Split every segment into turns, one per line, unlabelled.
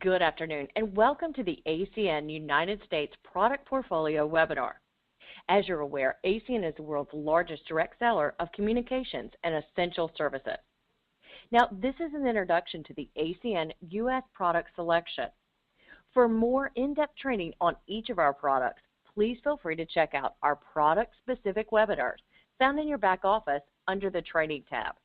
Good afternoon, and welcome to the ACN United States Product Portfolio webinar. As you're aware, ACN is the world's largest direct seller of communications and essential services. Now, this is an introduction to the ACN U.S. product selection. For more in-depth training on each of our products, please feel free to check out our product-specific webinars found in your back office under the Training tab.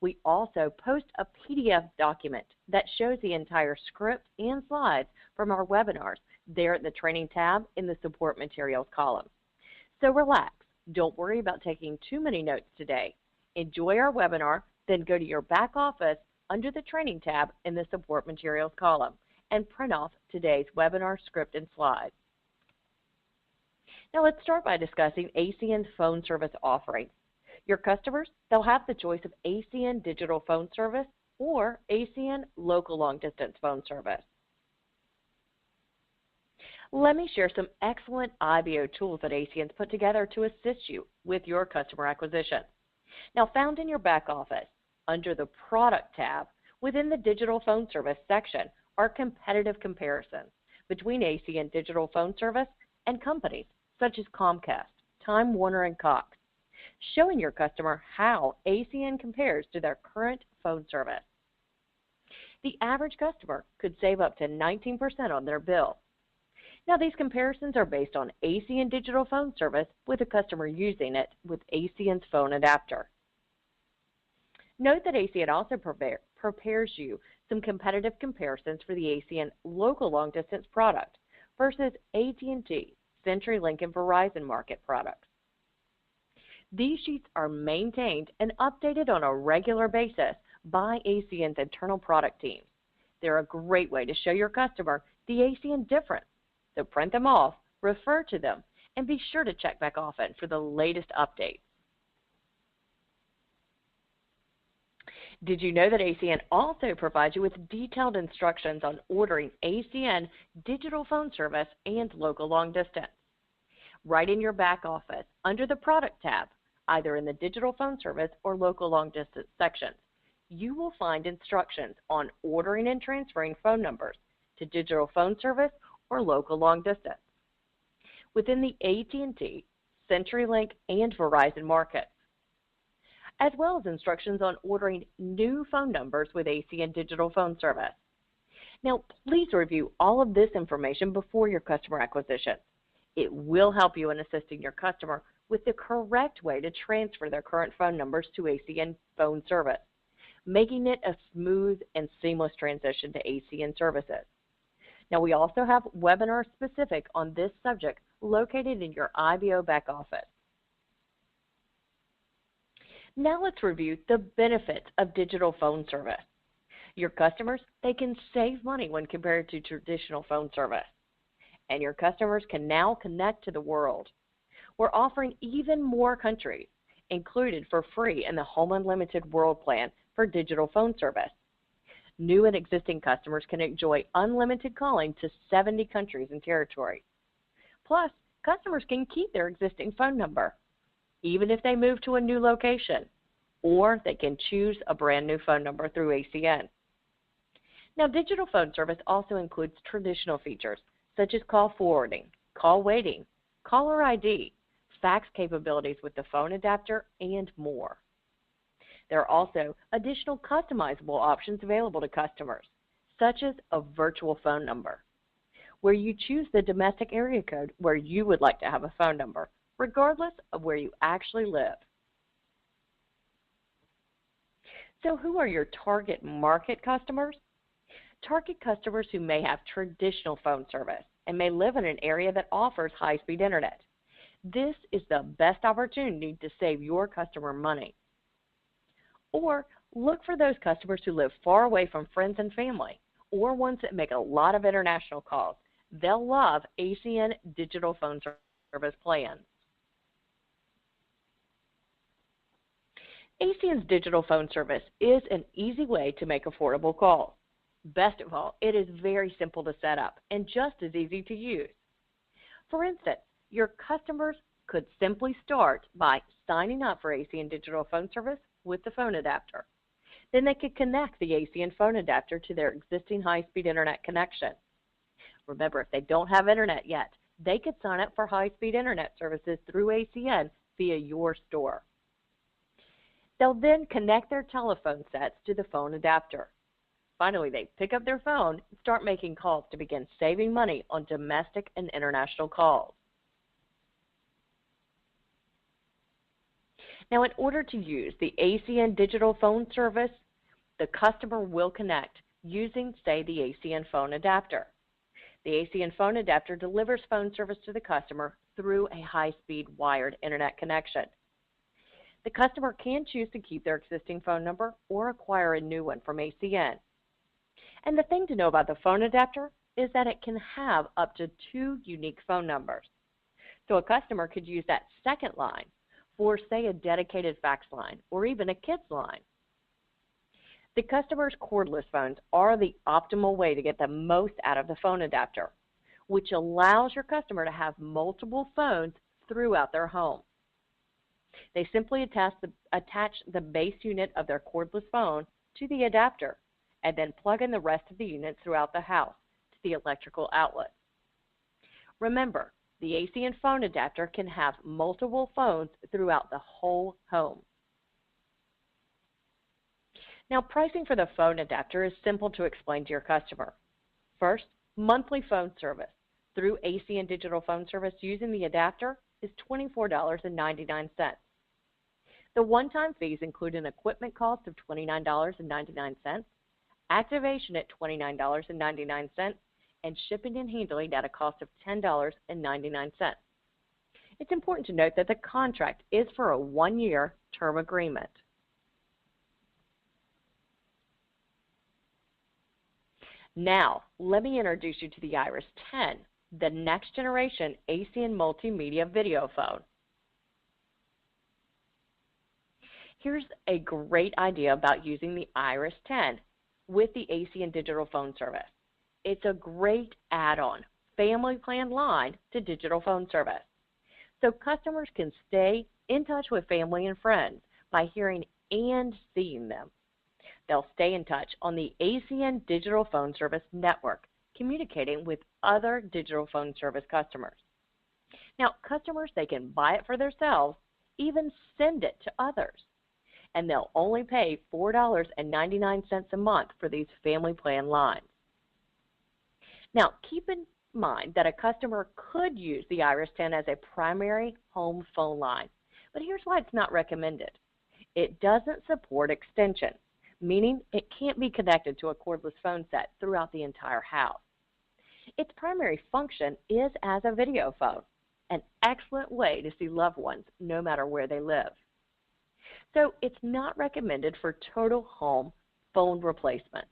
We also post a PDF document that shows the entire script and slides from our webinars there at the Training tab in the Support Materials column. So relax. Don't worry about taking too many notes today. Enjoy our webinar, then go to your back office under the Training tab in the Support Materials column and print off today's webinar script and slides. Now let's start by discussing ACN's phone service offerings. Your customers, they'll have the choice of ACN Digital Phone Service or ACN Local Long Distance Phone Service. Let me share some excellent IBO tools that ACN's put together to assist you with your customer acquisition. Now, found in your back office, under the Product tab, within the Digital Phone Service section are competitive comparisons between ACN Digital Phone Service and companies such as Comcast, Time Warner, and Cox, showing your customer how ACN compares to their current phone service. The average customer could save up to 19% on their bill. Now, these comparisons are based on ACN Digital Phone Service with a customer using it with ACN's phone adapter. Note that ACN also prepares you some competitive comparisons for the ACN Local Long Distance product versus AT&T, CenturyLink, and Verizon market products. These sheets are maintained and updated on a regular basis by ACN's internal product teams. They're a great way to show your customer the ACN difference. So print them off, refer to them, and be sure to check back often for the latest updates. Did you know that ACN also provides you with detailed instructions on ordering ACN Digital Phone Service and Local Long Distance? Right in your back office, under the Product tab, either in the Digital Phone Service or Local Long Distance sections, you will find instructions on ordering and transferring phone numbers to Digital Phone Service or Local Long Distance within the AT&T, CenturyLink, and Verizon markets, as well as instructions on ordering new phone numbers with ACN Digital Phone Service. Now, please review all of this information before your customer acquisition. It will help you in assisting your customer with the correct way to transfer their current phone numbers to ACN phone service, making it a smooth and seamless transition to ACN services. Now, we also have webinars specific on this subject located in your IBO back office. Now let's review the benefits of digital phone service. Your customers, they can save money when compared to traditional phone service, and your customers can now connect to the world. We're offering even more countries included for free in the Home Unlimited World Plan for digital phone service. New and existing customers can enjoy unlimited calling to 70 countries and territories. Plus, customers can keep their existing phone number, even if they move to a new location, or they can choose a brand new phone number through ACN. Now, digital phone service also includes traditional features such as call forwarding, call waiting, caller ID, fax capabilities with the phone adapter, and more. There are also additional customizable options available to customers, such as a virtual phone number, where you choose the domestic area code where you would like to have a phone number, regardless of where you actually live. So who are your target market customers? Target customers who may have traditional phone service and may live in an area that offers high-speed internet. This is the best opportunity to save your customer money. Or look for those customers who live far away from friends and family, or ones that make a lot of international calls. They'll love ACN Digital Phone Service plans. ACN's Digital Phone Service is an easy way to make affordable calls. Best of all, it is very simple to set up and just as easy to use. For instance, your customers could simply start by signing up for ACN Digital Phone Service with the phone adapter. Then they could connect the ACN phone adapter to their existing high-speed internet connection. Remember, if they don't have internet yet, they could sign up for high-speed internet services through ACN via your store. They'll then connect their telephone sets to the phone adapter. Finally, they pick up their phone and start making calls to begin saving money on domestic and international calls. Now, in order to use the ACN digital phone service, the customer will connect using, say, the ACN phone adapter. The ACN phone adapter delivers phone service to the customer through a high-speed wired internet connection. The customer can choose to keep their existing phone number or acquire a new one from ACN. And the thing to know about the phone adapter is that it can have up to 2 unique phone numbers. So a customer could use that second line for, say, a dedicated fax line or even a kids line. The customer's cordless phones are the optimal way to get the most out of the phone adapter, which allows your customer to have multiple phones throughout their home. They simply attach the base unit of their cordless phone to the adapter and then plug in the rest of the units throughout the house to the electrical outlet. Remember, the ACN phone adapter can have multiple phones throughout the whole home. Now, pricing for the phone adapter is simple to explain to your customer. First, monthly phone service through ACN digital phone service using the adapter is $24.99. The one-time fees include an equipment cost of $29.99, activation at $29.99, and shipping and handling at a cost of $10.99. It's important to note that the contract is for a 1-year term agreement. Now, let me introduce you to the Iris 10, the next generation ACN multimedia video phone. Here's a great idea about using the Iris 10 with the ACN digital phone service. It's a great add-on family plan line to digital phone service. So customers can stay in touch with family and friends by hearing and seeing them. They'll stay in touch on the ACN digital phone service network, communicating with other digital phone service customers. Now, customers, they can buy it for themselves, even send it to others. And they'll only pay $4.99 a month for these family plan lines. Now, keep in mind that a customer could use the Iris 10 as a primary home phone line, but here's why it's not recommended. It doesn't support extensions, meaning it can't be connected to a cordless phone set throughout the entire house. Its primary function is as a video phone, an excellent way to see loved ones no matter where they live. So it's not recommended for total home phone replacement.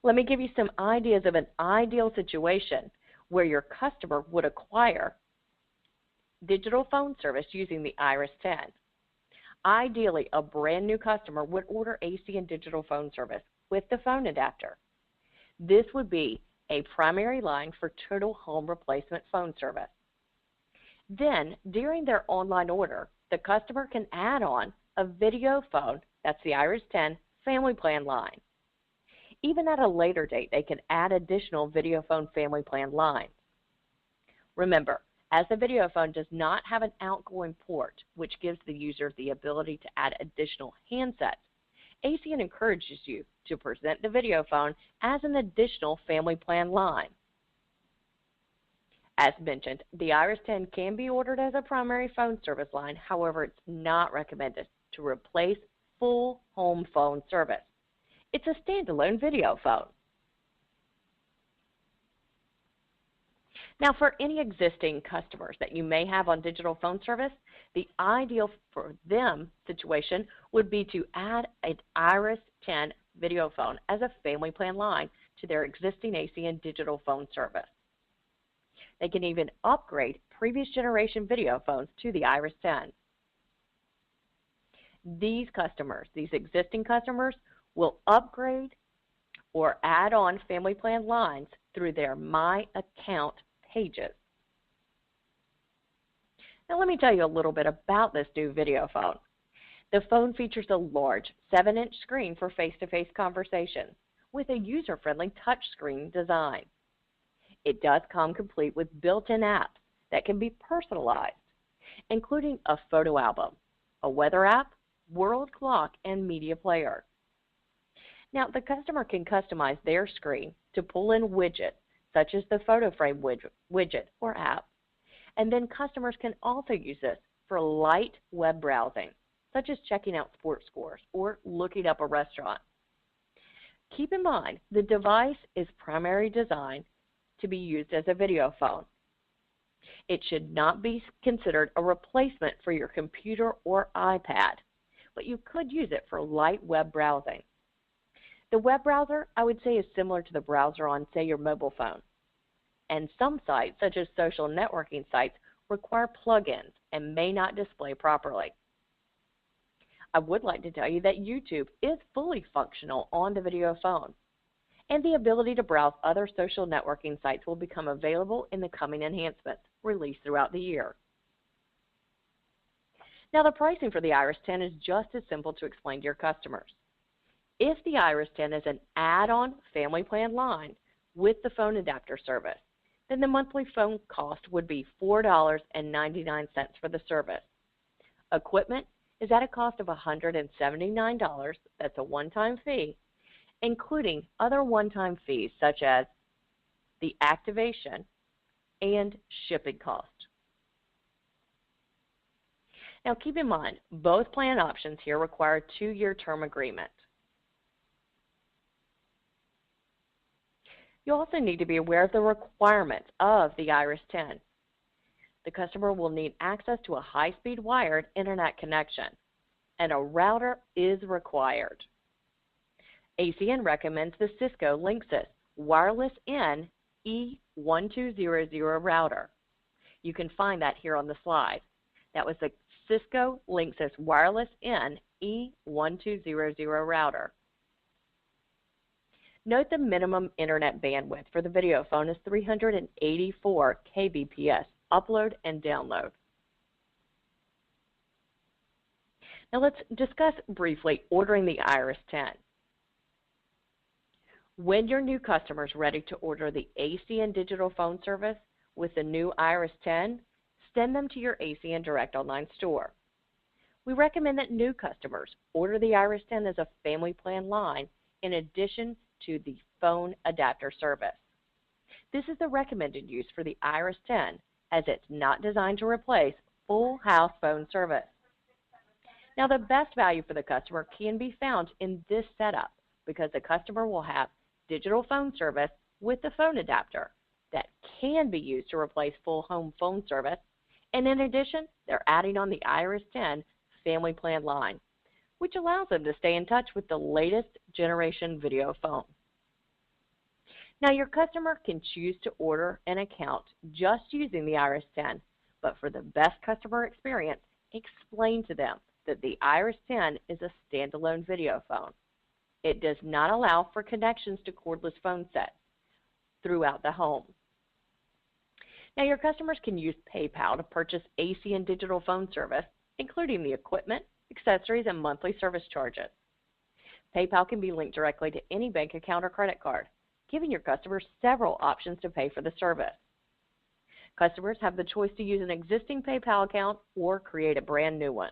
Let me give you some ideas of an ideal situation where your customer would acquire digital phone service using the Iris 10. Ideally, a brand new customer would order ACN digital phone service with the phone adapter. This would be a primary line for total home replacement phone service. Then, during their online order, the customer can add on a video phone, that's the Iris 10 family plan line. Even at a later date, they can add additional video phone family plan lines. Remember, as the video phone does not have an outgoing port, which gives the user the ability to add additional handsets, ACN encourages you to present the video phone as an additional family plan line. As mentioned, the Iris 10 can be ordered as a primary phone service line. However, it's not recommended to replace full home phone service. It's a standalone video phone. Now, for any existing customers that you may have on digital phone service, the ideal for them situation would be to add an Iris 10 video phone as a family plan line to their existing ACN digital phone service. They can even upgrade previous generation video phones to the Iris 10. These customers, these existing customers, will upgrade or add on family plan lines through their My Account pages. Now let me tell you a little bit about this new video phone. The phone features a large 7-inch screen for face-to-face conversations with a user-friendly touchscreen design. It does come complete with built-in apps that can be personalized, including a photo album, a weather app, world clock, and media player. Now, the customer can customize their screen to pull in widgets such as the photo frame widget or app, and then customers can also use this for light web browsing, such as checking out sports scores or looking up a restaurant. Keep in mind, the device is primarily designed to be used as a video phone. It should not be considered a replacement for your computer or iPad, but you could use it for light web browsing. The web browser, I would say, is similar to the browser on, say, your mobile phone. And some sites, such as social networking sites, require plugins and may not display properly. I would like to tell you that YouTube is fully functional on the video phone, and the ability to browse other social networking sites will become available in the coming enhancements released throughout the year. Now, the pricing for the Iris 10 is just as simple to explain to your customers. If the Iris 10 is an add-on family plan line with the phone adapter service, then the monthly phone cost would be $4.99 for the service. Equipment is at a cost of $179, that's a one-time fee, including other one-time fees such as the activation and shipping cost. Now keep in mind, both plan options here require a 2-year term agreement. You also need to be aware of the requirements of the Iris 10. The customer will need access to a high-speed wired internet connection, and a router is required. ACN recommends the Cisco Linksys Wireless In E1200 router. You can find that here on the slide. That was the Cisco Linksys Wireless In E1200 router. Note the minimum internet bandwidth for the video phone is 384 kbps, upload and download. Now let's discuss briefly ordering the Iris 10. When your new customer is ready to order the ACN digital phone service with the new Iris 10, send them to your ACN Direct Online store. We recommend that new customers order the Iris 10 as a family plan line in addition to the phone adapter service. This is the recommended use for the Iris 10 as it's not designed to replace full house phone service. Now the best value for the customer can be found in this setup because the customer will have digital phone service with the phone adapter that can be used to replace full home phone service, and in addition they're adding on the Iris 10 family plan line, which allows them to stay in touch with the latest generation video phone. Now your customer can choose to order an account just using the Iris 10, but for the best customer experience, explain to them that the Iris 10 is a standalone video phone. It does not allow for connections to cordless phone sets throughout the home. Now your customers can use PayPal to purchase ACN digital phone service, including the equipment, accessories, and monthly service charges. PayPal can be linked directly to any bank account or credit card, giving your customers several options to pay for the service. Customers have the choice to use an existing PayPal account or create a brand new one.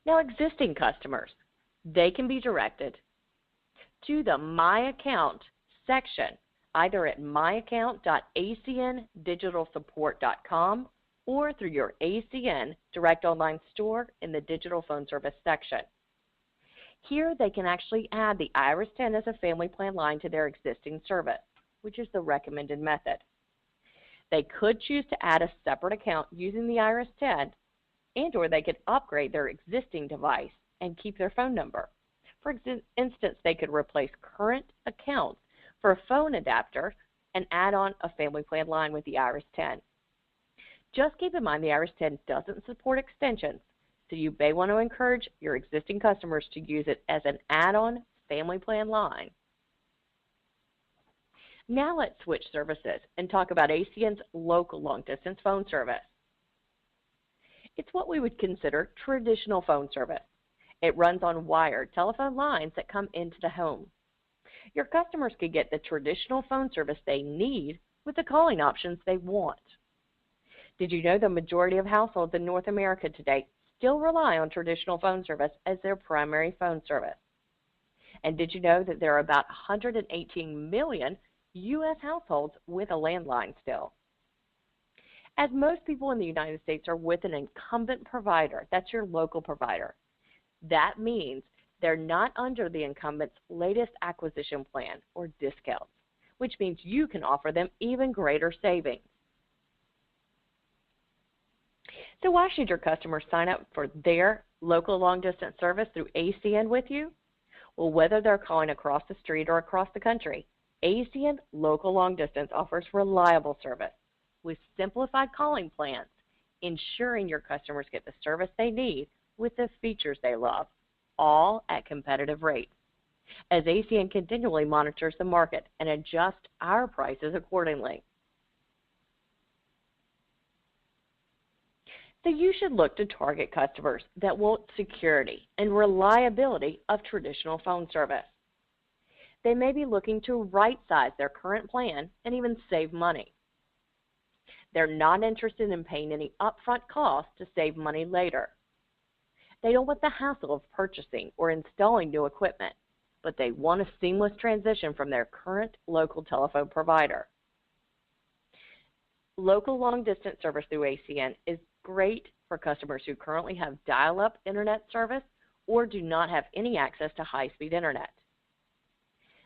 Now existing customers, they can be directed to the My Account section, either at myaccount.acndigitalsupport.com or through your ACN Direct Online store in the Digital Phone Service section. Here they can actually add the Iris 10 as a family plan line to their existing service, which is the recommended method. They could choose to add a separate account using the Iris 10, and or they could upgrade their existing device and keep their phone number. For instance, they could replace current accounts for a phone adapter and add on a family plan line with the Iris 10. Just keep in mind the Iris 10 doesn't support extensions, so you may want to encourage your existing customers to use it as an add-on family plan line. Now let's switch services and talk about ACN's local long-distance phone service. It's what we would consider traditional phone service. It runs on wired telephone lines that come into the home. Your customers can get the traditional phone service they need with the calling options they want. Did you know the majority of households in North America today still rely on traditional phone service as their primary phone service? And did you know that there are about 118 million U.S. households with a landline still? As most people in the United States are with an incumbent provider, that's your local provider, that means they're not under the incumbent's latest acquisition plan or discounts, which means you can offer them even greater savings. So why should your customers sign up for their local long-distance service through ACN with you? Well, whether they're calling across the street or across the country, ACN Local Long Distance offers reliable service with simplified calling plans, ensuring your customers get the service they need with the features they love, all at competitive rates, as ACN continually monitors the market and adjusts our prices accordingly. So you should look to target customers that want security and reliability of traditional phone service. They may be looking to right-size their current plan and even save money. They're not interested in paying any upfront costs to save money later. They don't want the hassle of purchasing or installing new equipment, but they want a seamless transition from their current local telephone provider. Local long-distance service through ACN is great for customers who currently have dial-up internet service or do not have any access to high-speed internet.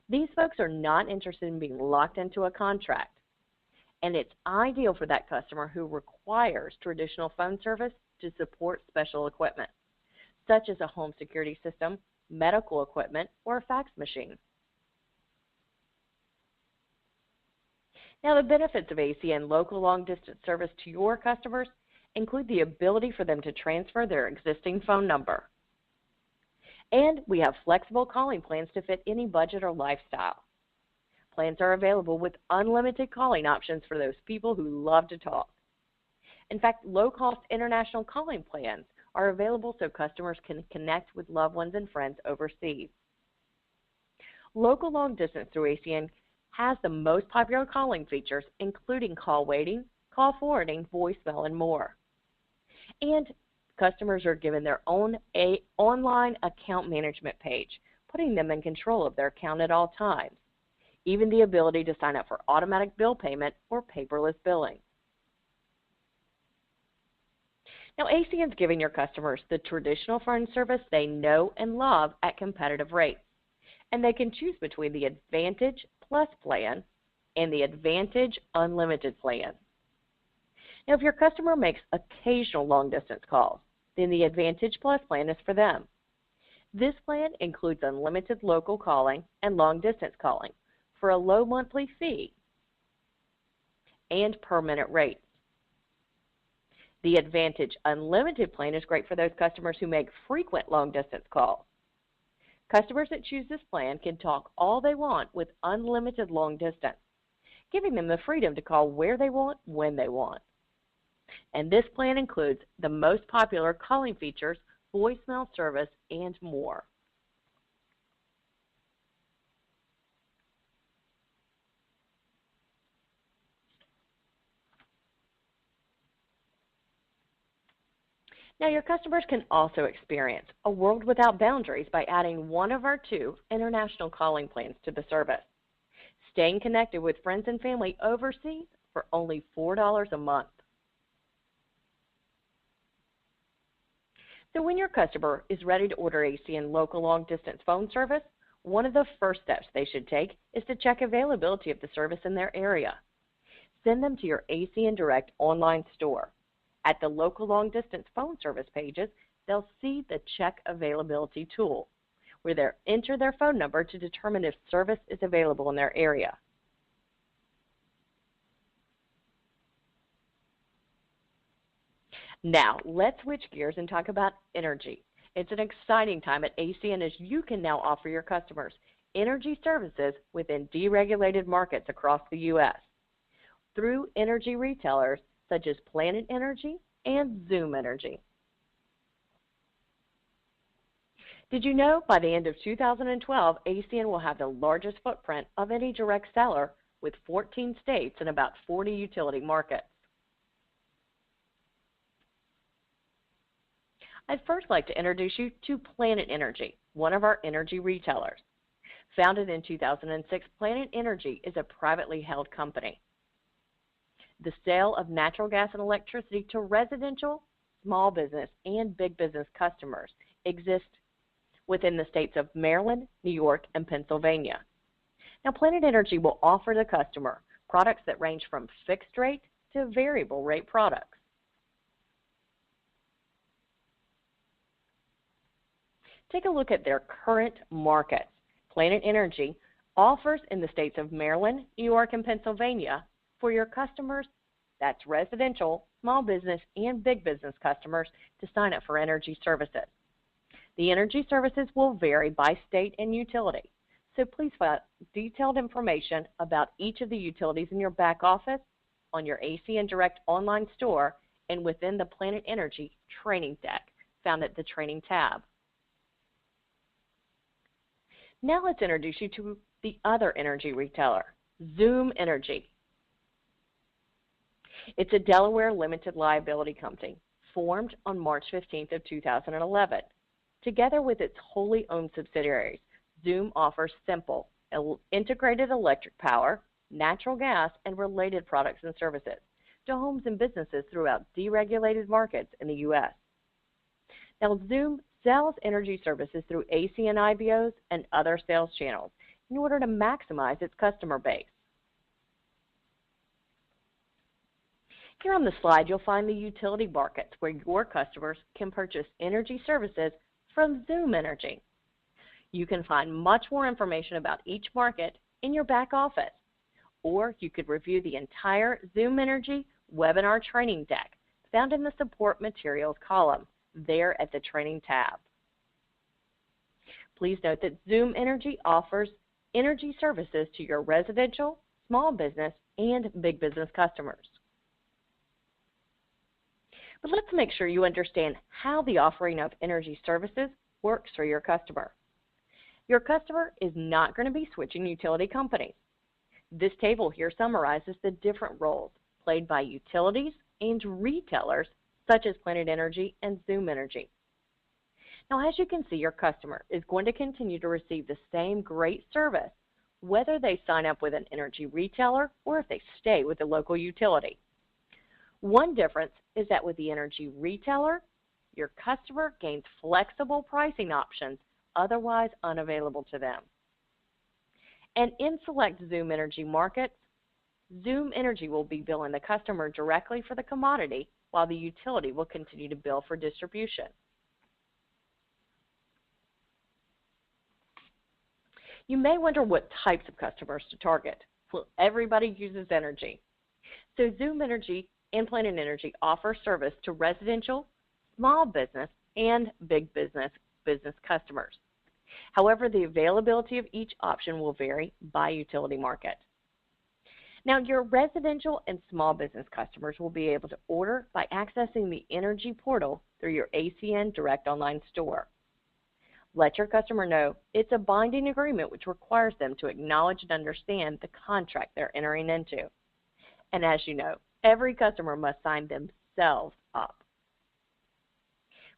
These folks are not interested in being locked into a contract, and it's ideal for that customer who requires traditional phone service to support special equipment, such as a home security system, medical equipment, or a fax machine. Now, the benefits of ACN local long-distance service to your customers include the ability for them to transfer their existing phone number. And we have flexible calling plans to fit any budget or lifestyle. Plans are available with unlimited calling options for those people who love to talk. In fact, low-cost international calling plans are available so customers can connect with loved ones and friends overseas. Local long distance through ACN has the most popular calling features, including call waiting, call forwarding, voicemail, and more. And customers are given their own online account management page, putting them in control of their account at all times, even the ability to sign up for automatic bill payment or paperless billing. Now, ACN's giving your customers the traditional phone service they know and love at competitive rates, and they can choose between the Advantage Plus plan and the Advantage Unlimited plan. Now, if your customer makes occasional long-distance calls, then the Advantage Plus plan is for them. This plan includes unlimited local calling and long-distance calling for a low monthly fee and per-minute rates. The Advantage Unlimited plan is great for those customers who make frequent long-distance calls. Customers that choose this plan can talk all they want with unlimited long distance, giving them the freedom to call where they want, when they want. And this plan includes the most popular calling features, voicemail service, and more. Now, your customers can also experience a world without boundaries by adding one of our 2 international calling plans to the service, staying connected with friends and family overseas for only $4 a month. So when your customer is ready to order ACN local long-distance phone service, one of the first steps they should take is to check availability of the service in their area. Send them to your ACN Direct online store. At the local long-distance phone service pages, they'll see the Check Availability tool, where they'll enter their phone number to determine if service is available in their area. Now, let's switch gears and talk about energy. It's an exciting time at ACN as you can now offer your customers energy services within deregulated markets across the U.S. through energy retailers such as Planet Energy and Zoom Energy. Did you know by the end of 2012, ACN will have the largest footprint of any direct seller with 14 states and about 40 utility markets? I'd first like to introduce you to Planet Energy, one of our energy retailers. Founded in 2006, Planet Energy is a privately held company. The sale of natural gas and electricity to residential, small business, and big business customers exists within the states of Maryland, New York, and Pennsylvania. Now, Planet Energy will offer the customer products that range from fixed rate to variable rate products. Take a look at their current markets. Planet Energy offers in the states of Maryland, New York, and Pennsylvania for your customers, that's residential, small business, and big business customers, to sign up for energy services. The energy services will vary by state and utility, so please find detailed information about each of the utilities in your back office, on your ACN Direct online store, and within the Planet Energy training deck found at the training tab. Now let's introduce you to the other energy retailer, Zoom Energy. It's a Delaware limited liability company formed on March 15th of 2011. Together with its wholly owned subsidiaries, Zoom offers simple, integrated electric power, natural gas, and related products and services to homes and businesses throughout deregulated markets in the U.S. Now, Zoom sells energy services through ACN IBOs and other sales channels in order to maximize its customer base. Here on the slide, you'll find the utility markets where your customers can purchase energy services from Zoom Energy. You can find much more information about each market in your back office, or you could review the entire Zoom Energy webinar training deck found in the support materials column there at the training tab. Please note that Zoom Energy offers energy services to your residential, small business, and big business customers. But let's make sure you understand how the offering of energy services works for your customer. Your customer is not going to be switching utility companies. This table here summarizes the different roles played by utilities and retailers such as Planet Energy and Zoom Energy. Now, as you can see, your customer is going to continue to receive the same great service whether they sign up with an energy retailer or if they stay with the local utility. One difference is that with the energy retailer, your customer gains flexible pricing options otherwise unavailable to them. And in select Zoom Energy markets, Zoom Energy will be billing the customer directly for the commodity while the utility will continue to bill for distribution. You may wonder what types of customers to target. Well, everybody uses energy. So Zoom Energy and Planet Energy offer service to residential, small business, and big business customers. However, the availability of each option will vary by utility market. Now, your residential and small business customers will be able to order by accessing the Energy portal through your ACN Direct online store. Let your customer know it's a binding agreement which requires them to acknowledge and understand the contract they're entering into. And as you know, every customer must sign themselves up.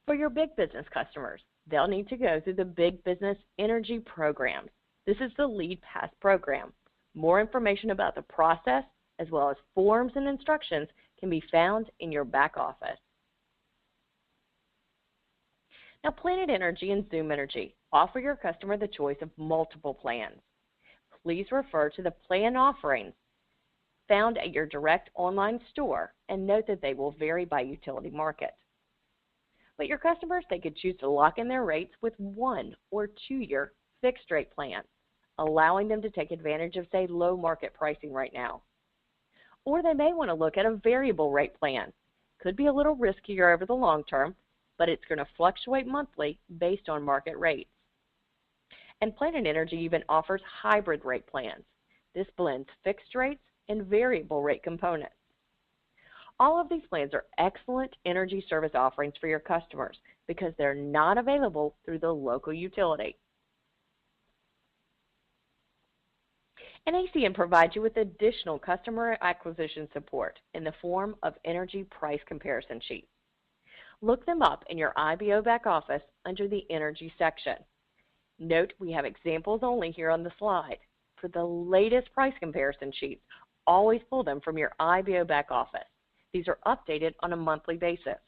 For your big business customers, they'll need to go through the Big Business Energy Program. This is the Lead Pass program. More information about the process, as well as forms and instructions, can be found in your back office. Now, Planet Energy and Zoom Energy offer your customer the choice of multiple plans. Please refer to the plan offerings found at your direct online store and note that they will vary by utility market. But your customers, they could choose to lock in their rates with 1 or 2-year fixed rate plans, allowing them to take advantage of, say, low market pricing right now. Or they may want to look at a variable rate plan. Could be a little riskier over the long term, but it's going to fluctuate monthly based on market rates. And Planet Energy even offers hybrid rate plans. This blends fixed rates and variable rate components. All of these plans are excellent energy service offerings for your customers because they're not available through the local utility. And ACN provides you with additional customer acquisition support in the form of energy price comparison sheets. Look them up in your IBO back office under the Energy section. Note we have examples only here on the slide. For the latest price comparison sheets, always pull them from your IBO back office. These are updated on a monthly basis.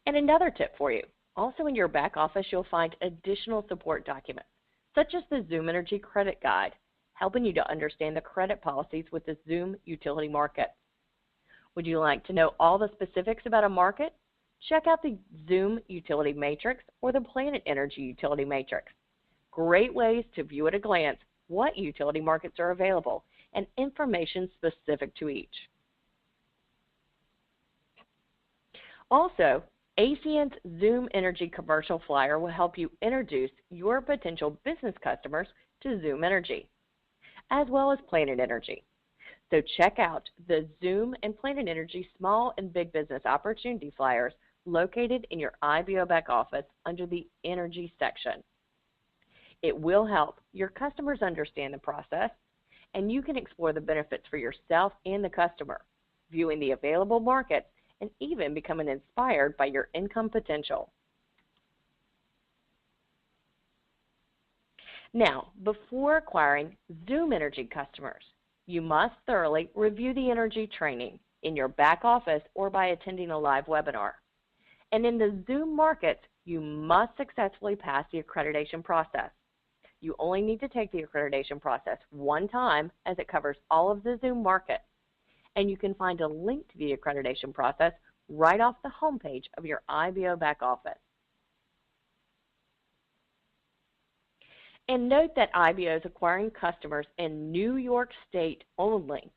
And another tip for you, also in your back office you'll find additional support documents, such as the Zoom Energy Credit Guide, helping you to understand the credit policies with the Zoom utility market. Would you like to know all the specifics about a market? Check out the Zoom Utility Matrix or the Planet Energy Utility Matrix. Great ways to view at a glance what utility markets are available and information specific to each. Also, ACN's Zoom Energy Commercial Flyer will help you introduce your potential business customers to Zoom Energy, as well as Planet Energy. So check out the Zoom and Planet Energy Small and Big Business Opportunity Flyers located in your IBO back office under the Energy section. It will help your customers understand the process, and you can explore the benefits for yourself and the customer, viewing the available markets, and even becoming inspired by your income potential. Now, before acquiring Zoom Energy customers, you must thoroughly review the energy training in your back office or by attending a live webinar. And in the Zoom markets, you must successfully pass the accreditation process. You only need to take the accreditation process one time as it covers all of the Zoom markets. And you can find a link to the accreditation process right off the homepage of your IBO back office. And note that IBOs acquiring customers in New York State only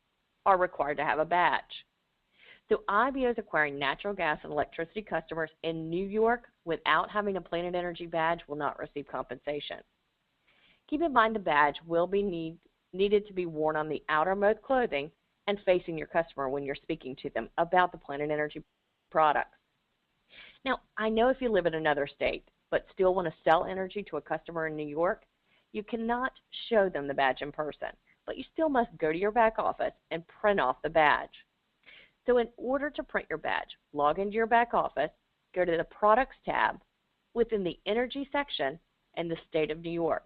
are required to have a badge. So IBOs acquiring natural gas and electricity customers in New York without having a Planet Energy badge will not receive compensation. Keep in mind the badge will be needed to be worn on the outermost clothing and facing your customer when you're speaking to them about the Planet Energy products. Now, I know if you live in another state but still want to sell energy to a customer in New York, you cannot show them the badge in person, but you still must go to your back office and print off the badge. So in order to print your badge, log into your back office, go to the Products tab within the Energy section and the State of New York.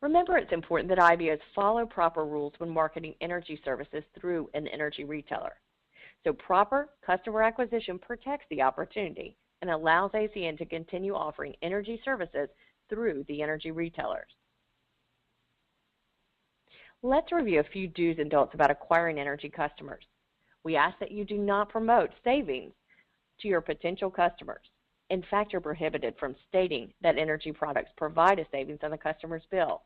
Remember, it's important that IBOs follow proper rules when marketing energy services through an energy retailer. So proper customer acquisition protects the opportunity and allows ACN to continue offering energy services through the energy retailers. Let's review a few do's and don'ts about acquiring energy customers. We ask that you do not promote savings to your potential customers. In fact, you're prohibited from stating that energy products provide a savings on the customer's bill.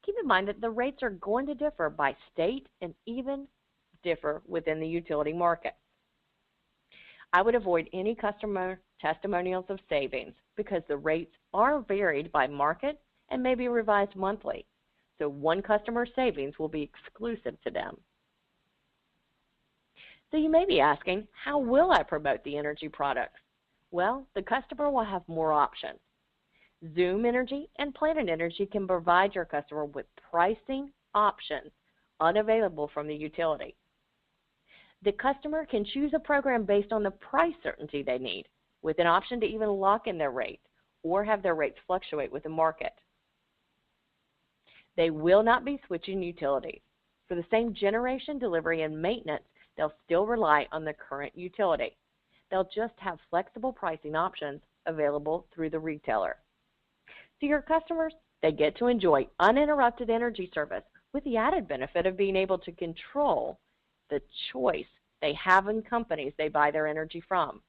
Keep in mind that the rates are going to differ by state and even differ within the utility market. I would avoid any customer testimonials of savings because the rates are varied by market and may be revised monthly. So one customer's savings will be exclusive to them. So you may be asking, how will I promote the energy products? Well, the customer will have more options. Zoom Energy and Planet Energy can provide your customer with pricing options unavailable from the utility. The customer can choose a program based on the price certainty they need, with an option to even lock in their rate or have their rates fluctuate with the market. They will not be switching utilities. For the same generation, delivery, and maintenance, they'll still rely on the current utility. They'll just have flexible pricing options available through the retailer. So your customers, they get to enjoy uninterrupted energy service with the added benefit of being able to control the choice they have in companies they buy their energy from.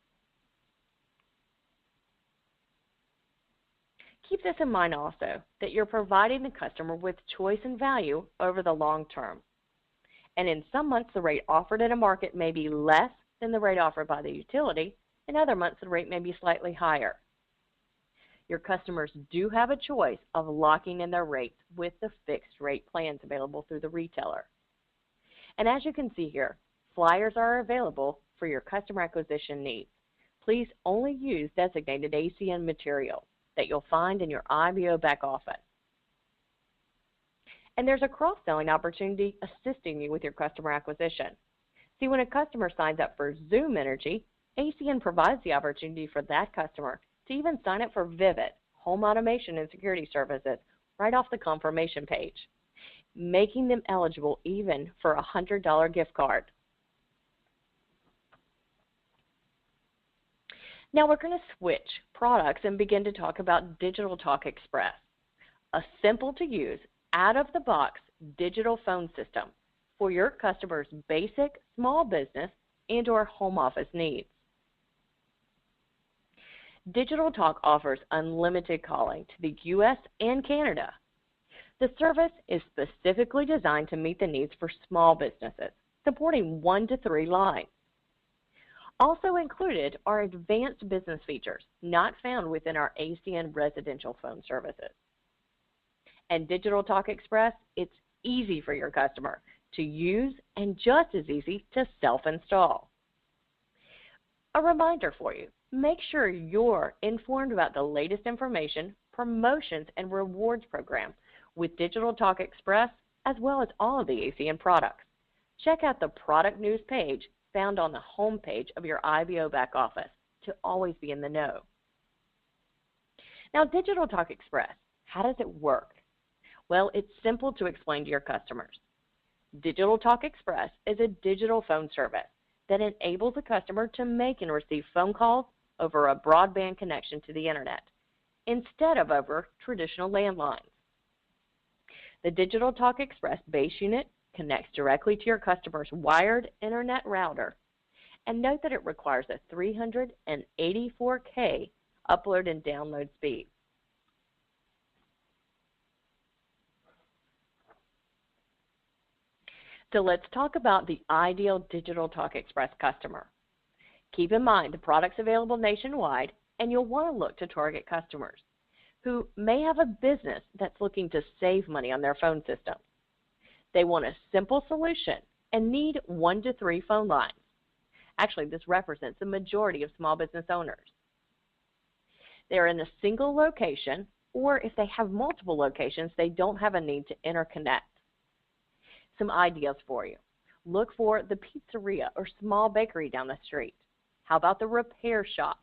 Keep this in mind also, that you're providing the customer with choice and value over the long term. And in some months, the rate offered in a market may be less than the rate offered by the utility, In other months, the rate may be slightly higher. Your customers do have a choice of locking in their rates with the fixed rate plans available through the retailer. And as you can see here, flyers are available for your customer acquisition needs. Please only use designated ACN material that you'll find in your IBO back office. And there's a cross-selling opportunity assisting you with your customer acquisition. See, when a customer signs up for Zoom Energy, ACN provides the opportunity for that customer to even sign up for Vivid, home automation and security services, right off the confirmation page, making them eligible even for a $100 gift card. Now we're going to switch products and begin to talk about Digital Talk Express, a simple-to-use, out-of-the-box digital phone system for your customers' basic small business and/or home office needs. Digital Talk offers unlimited calling to the U.S. and Canada. The service is specifically designed to meet the needs for small businesses, supporting 1 to 3 lines. Also included are advanced business features not found within our ACN residential phone services. And Digital Talk Express, it's easy for your customer to use and just as easy to self-install. A reminder for you, make sure you're informed about the latest information, promotions, and rewards program with Digital Talk Express, as well as all of the ACN products. Check out the product news page found on the home page of your IBO back office to always be in the know. Now, Digital Talk Express, how does it work? Well, it's simple to explain to your customers. Digital Talk Express is a digital phone service that enables a customer to make and receive phone calls over a broadband connection to the internet instead of over traditional landlines. The Digital Talk Express base unit connects directly to your customer's wired internet router, and note that it requires a 384K upload and download speed. So let's talk about the ideal Digital Talk Express customer. Keep in mind the product's available nationwide, and you'll want to look to target customers who may have a business that's looking to save money on their phone system. They want a simple solution and need 1 to 3 phone lines. Actually, this represents the majority of small business owners. They're in a single location, or if they have multiple locations, they don't have a need to interconnect. Some ideas for you. Look for the pizzeria or small bakery down the street. How about the repair shop,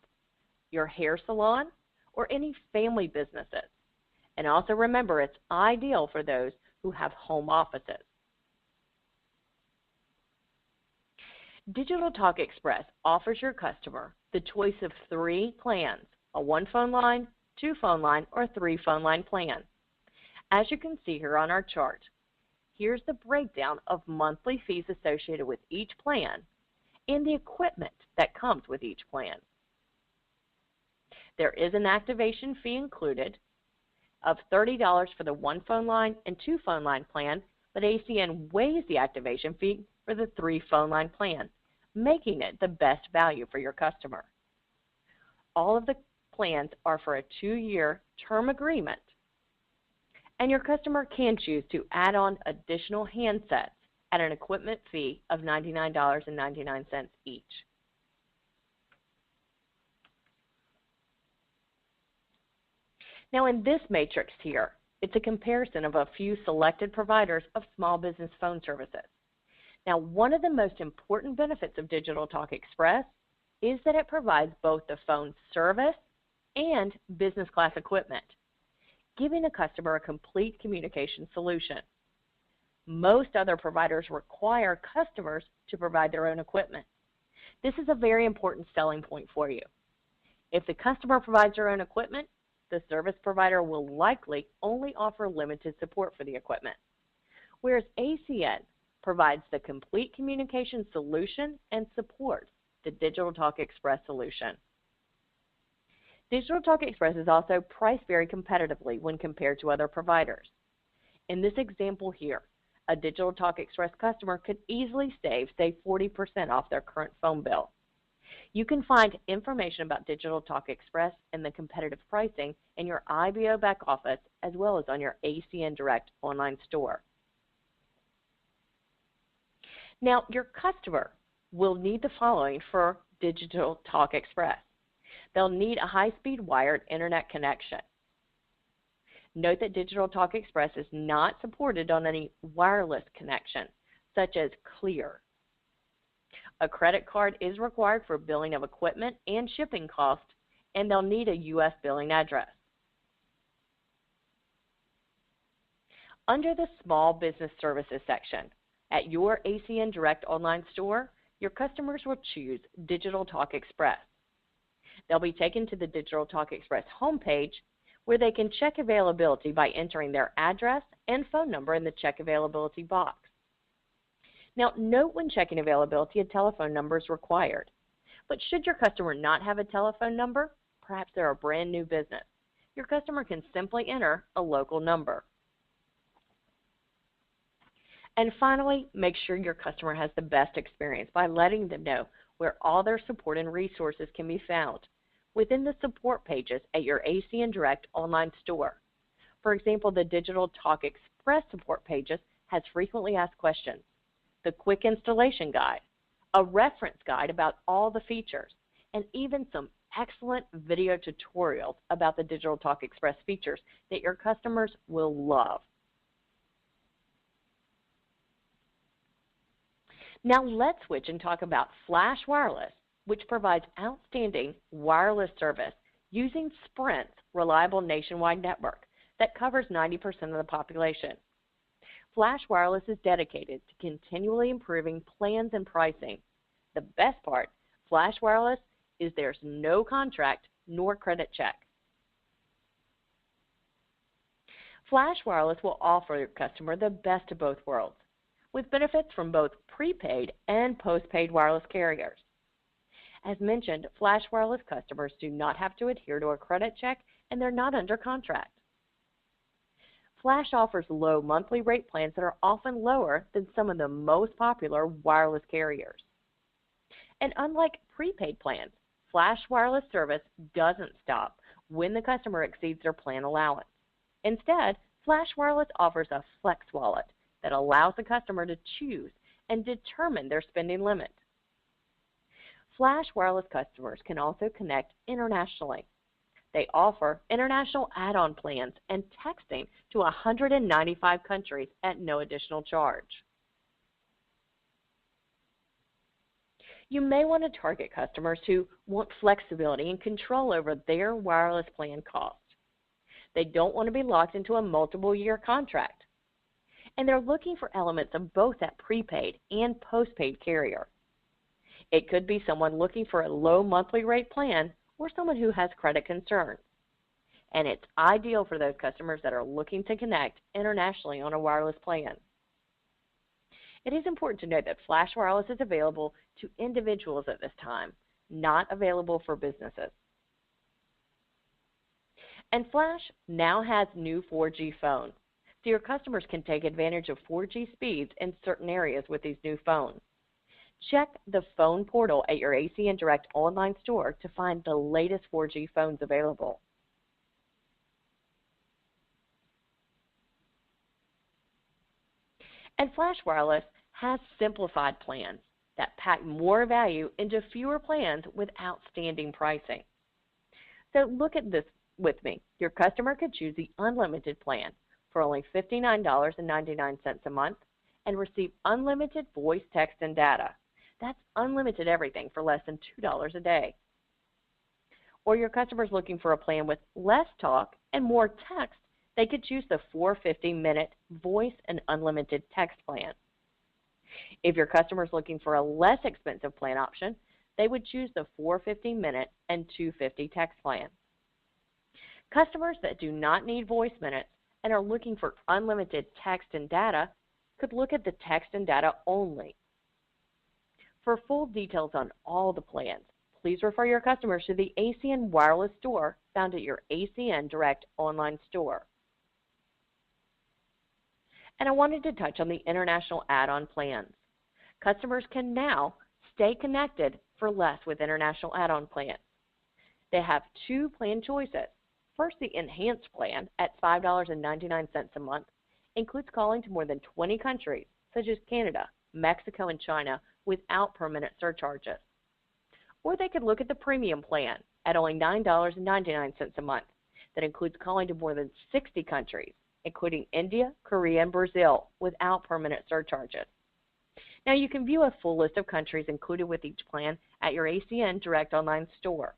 your hair salon, or any family businesses? And also remember, it's ideal for those who have home offices. Digital Talk Express offers your customer the choice of 3 plans, a 1 phone line, 2 phone line, or 3 phone line plan. As you can see here on our chart, here's the breakdown of monthly fees associated with each plan and the equipment that comes with each plan. There is an activation fee included of $30 for the 1 phone line and 2 phone line plan, but ACN waives the activation fee for the 3 phone line plan, making it the best value for your customer. All of the plans are for a 2-year term agreement, and your customer can choose to add on additional handsets at an equipment fee of $99.99 each. Now in this matrix here, it's a comparison of a few selected providers of small business phone services. Now, one of the most important benefits of Digital Talk Express is that it provides both the phone service and business class equipment, giving a customer a complete communication solution. Most other providers require customers to provide their own equipment. This is a very important selling point for you. If the customer provides their own equipment, the service provider will likely only offer limited support for the equipment, whereas ACN provides the complete communication solution and supports the Digital Talk Express solution. Digital Talk Express is also priced very competitively when compared to other providers. In this example here, a Digital Talk Express customer could easily save, say, 40% off their current phone bill. You can find information about Digital Talk Express and the competitive pricing in your IBO back office as well as on your ACN Direct online store. Now, your customer will need the following for Digital Talk Express. They'll need a high-speed wired internet connection. Note that Digital Talk Express is not supported on any wireless connection, such as Clear. A credit card is required for billing of equipment and shipping costs, and they'll need a U.S. billing address. Under the Small Business Services section, at your ACN Direct online store, your customers will choose Digital Talk Express. They'll be taken to the Digital Talk Express homepage where they can check availability by entering their address and phone number in the check availability box. Now, note when checking availability, a telephone number is required. But should your customer not have a telephone number, perhaps they're a brand new business, your customer can simply enter a local number. And finally, make sure your customer has the best experience by letting them know where all their support and resources can be found within the support pages at your ACN Direct online store. For example, the Digital Talk Express support pages has frequently asked questions, the quick installation guide, a reference guide about all the features, and even some excellent video tutorials about the Digital Talk Express features that your customers will love. Now let's switch and talk about Flash Wireless, which provides outstanding wireless service using Sprint's reliable nationwide network that covers 90% of the population. Flash Wireless is dedicated to continually improving plans and pricing. The best part, Flash Wireless, is there's no contract nor credit check. Flash Wireless will offer your customer the best of both worlds, with benefits from both prepaid and postpaid wireless carriers. As mentioned, Flash Wireless customers do not have to adhere to a credit check and they're not under contract. Flash offers low monthly rate plans that are often lower than some of the most popular wireless carriers. And unlike prepaid plans, Flash Wireless service doesn't stop when the customer exceeds their plan allowance. Instead, Flash Wireless offers a Flex Wallet that allows the customer to choose and determine their spending limit. Flash Wireless customers can also connect internationally. They offer international add-on plans and texting to 195 countries at no additional charge. You may want to target customers who want flexibility and control over their wireless plan cost. They don't want to be locked into a multiple-year contract. And they're looking for elements of both that prepaid and postpaid carrier. It could be someone looking for a low monthly rate plan or someone who has credit concerns. And it's ideal for those customers that are looking to connect internationally on a wireless plan. It is important to note that Flash Wireless is available to individuals at this time, not available for businesses. And Flash now has new 4G phones, so your customers can take advantage of 4G speeds in certain areas with these new phones. Check the phone portal at your ACN Direct online store to find the latest 4G phones available. And Flash Wireless has simplified plans that pack more value into fewer plans with outstanding pricing. So look at this with me. Your customer could choose the unlimited plan for only $59.99 a month and receive unlimited voice, text, and data. That's unlimited everything for less than $2 a day. Or your customer's looking for a plan with less talk and more text, they could choose the 450-minute voice and unlimited text plan. If your customer's looking for a less expensive plan option, they would choose the 450-minute and 250 text plan. Customers that do not need voice minutes and are looking for unlimited text and data could look at the text and data only. For full details on all the plans, please refer your customers to the ACN Wireless store found at your ACN Direct online store. And I wanted to touch on the international add-on plans. Customers can now stay connected for less with international add-on plans. They have two plan choices. First, the Enhanced plan at $5.99 a month includes calling to more than 20 countries, such as Canada, Mexico, and China, without permanent surcharges. Or they could look at the Premium plan at only $9.99 a month that includes calling to more than 60 countries, including India, Korea, and Brazil, without permanent surcharges. Now, you can view a full list of countries included with each plan at your ACN Direct online store.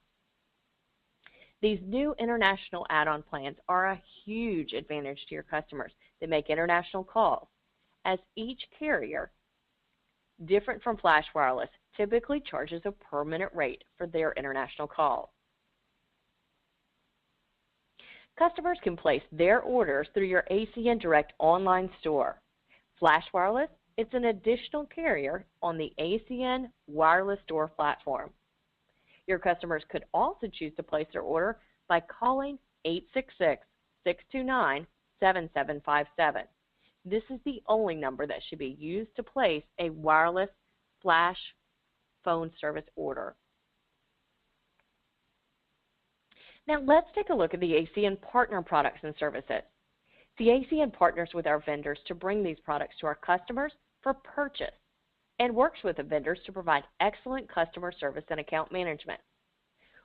These new international add-on plans are a huge advantage to your customers that make international calls, as each carrier, different from Flash Wireless, typically charges a permanent rate for their international calls. Customers can place their orders through your ACN Direct online store. Flash Wireless, it's an additional carrier on the ACN Wireless Store platform. Your customers could also choose to place their order by calling 866-629-7757. This is the only number that should be used to place a wireless Flash phone service order. Now let's take a look at the ACN partner products and services. The ACN partners with our vendors to bring these products to our customers for purchase and works with the vendors to provide excellent customer service and account management.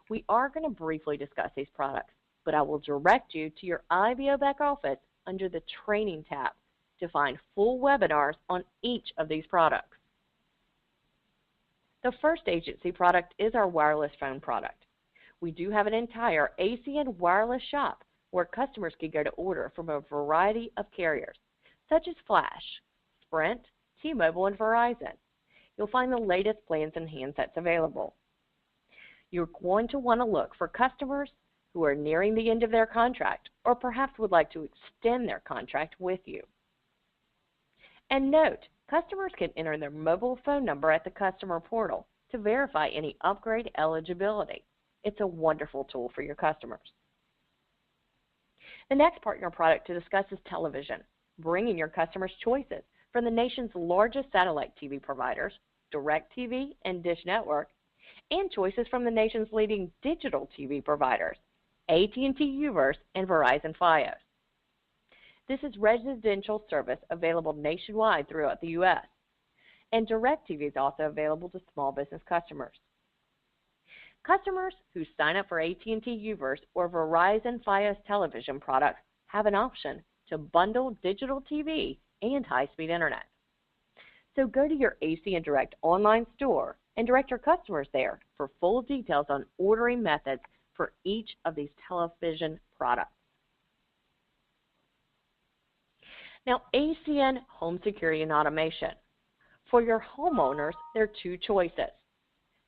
We are going to briefly discuss these products, but I will direct you to your IBO back office under the Training tab to find full webinars on each of these products. The first agency product is our wireless phone product. We do have an entire ACN wireless shop where customers can go to order from a variety of carriers, such as Flash, Sprint, T-Mobile, and Verizon. You'll find the latest plans and handsets available. You're going to want to look for customers who are nearing the end of their contract or perhaps would like to extend their contract with you. And note, customers can enter their mobile phone number at the customer portal to verify any upgrade eligibility. It's a wonderful tool for your customers. The next partner product to discuss is television, bringing your customers choices from the nation's largest satellite TV providers, DirecTV and Dish Network, and choices from the nation's leading digital TV providers, AT&T UVerse and Verizon Fios. This is residential service available nationwide throughout the U.S., and DirecTV is also available to small business customers. Customers who sign up for AT&T UVerse or Verizon Fios television products have an option to bundle digital TV and high-speed internet. So go to your ACN Direct online store and direct your customers there for full details on ordering methods for each of these television products. Now, ACN Home Security and Automation. For your homeowners, there are two choices.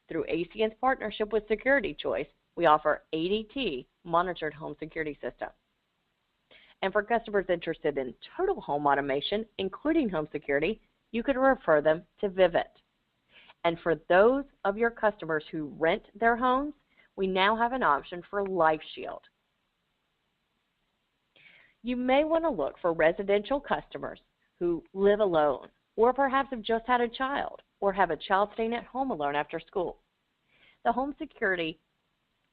Through ACN's partnership with Security Choice, we offer ADT monitored home security system. And for customers interested in total home automation, including home security, you could refer them to Vivint. And for those of your customers who rent their homes, we now have an option for LifeShield. You may want to look for residential customers who live alone, or perhaps have just had a child, or have a child staying at home alone after school. The home security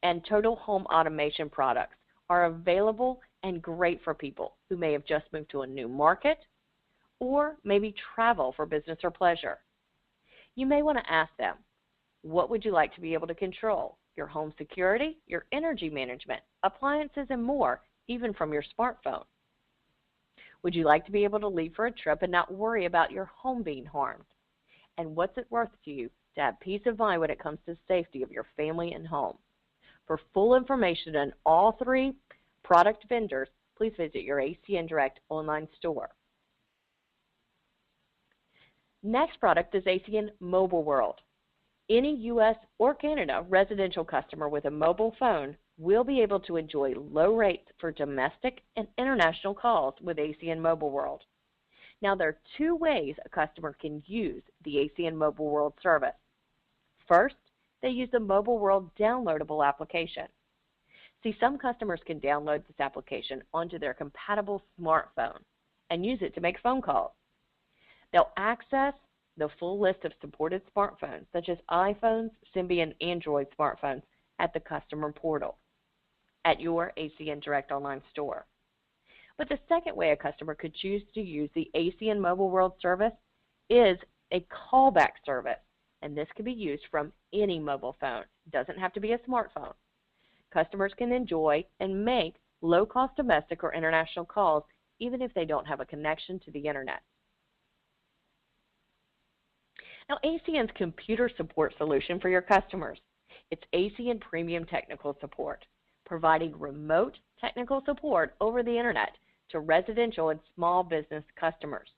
and total home automation products are available and great for people who may have just moved to a new market or maybe travel for business or pleasure. You may want to ask them, what would you like to be able to control? Your home security, your energy management, appliances, and more, even from your smartphone. Would you like to be able to leave for a trip and not worry about your home being harmed? And what's it worth to you to have peace of mind when it comes to safety of your family and home? For full information on all three product vendors, please visit your ACN Direct online store. Next product is ACN Mobile World. Any U.S. or Canada residential customer with a mobile phone will be able to enjoy low rates for domestic and international calls with ACN Mobile World. Now, there are two ways a customer can use the ACN Mobile World service. First, they use the Mobile World downloadable application. See, some customers can download this application onto their compatible smartphone and use it to make phone calls. They'll access the full list of supported smartphones, such as iPhones, Symbian, Android smartphones, at the customer portal at your ACN Direct online store. But the second way a customer could choose to use the ACN Mobile World service is a callback service, and this can be used from any mobile phone. It doesn't have to be a smartphone. Customers can enjoy and make low-cost domestic or international calls even if they don't have a connection to the internet. Now, ACN's computer support solution for your customers. It's ACN Premium Technical Support, providing remote technical support over the internet to residential and small business customers.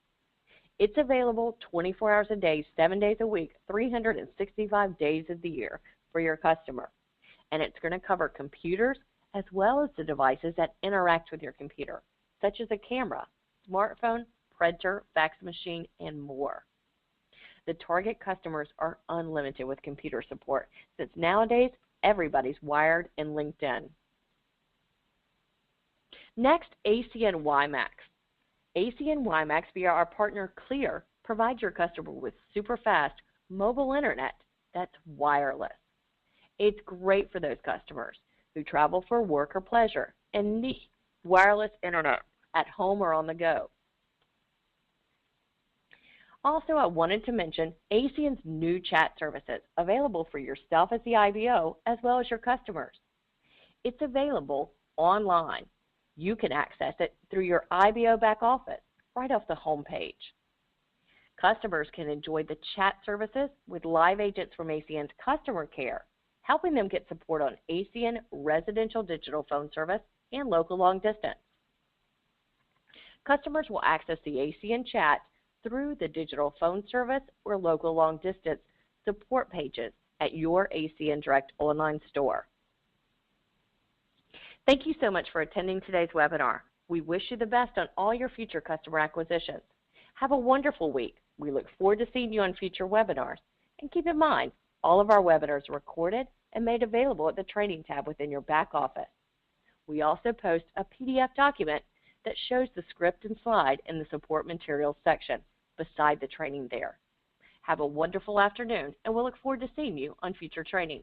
It's available 24 hours a day, 7 days a week, 365 days of the year for your customer. And it's going to cover computers as well as the devices that interact with your computer, such as a camera, smartphone, printer, fax machine, and more. The target customers are unlimited with computer support, since nowadays everybody's wired and linked in. Next, ACN WiMAX. ACN WiMAX via our partner Clear provides your customer with super fast mobile internet that's wireless. It's great for those customers who travel for work or pleasure and need wireless internet at home or on the go. Also, I wanted to mention ACN's new chat services available for yourself as the IBO as well as your customers. It's available online. You can access it through your IBO back office right off the home page. Customers can enjoy the chat services with live agents from ACN's customer care, helping them get support on ACN residential digital phone service and local long distance. Customers will access the ACN chat through the digital phone service or local long distance support pages at your ACN Direct online store. Thank you so much for attending today's webinar. We wish you the best on all your future customer acquisitions. Have a wonderful week. We look forward to seeing you on future webinars. And keep in mind, all of our webinars are recorded and made available at the training tab within your back office. We also post a PDF document that shows the script and slide in the support materials section beside the training there. Have a wonderful afternoon, and we'll look forward to seeing you on future training.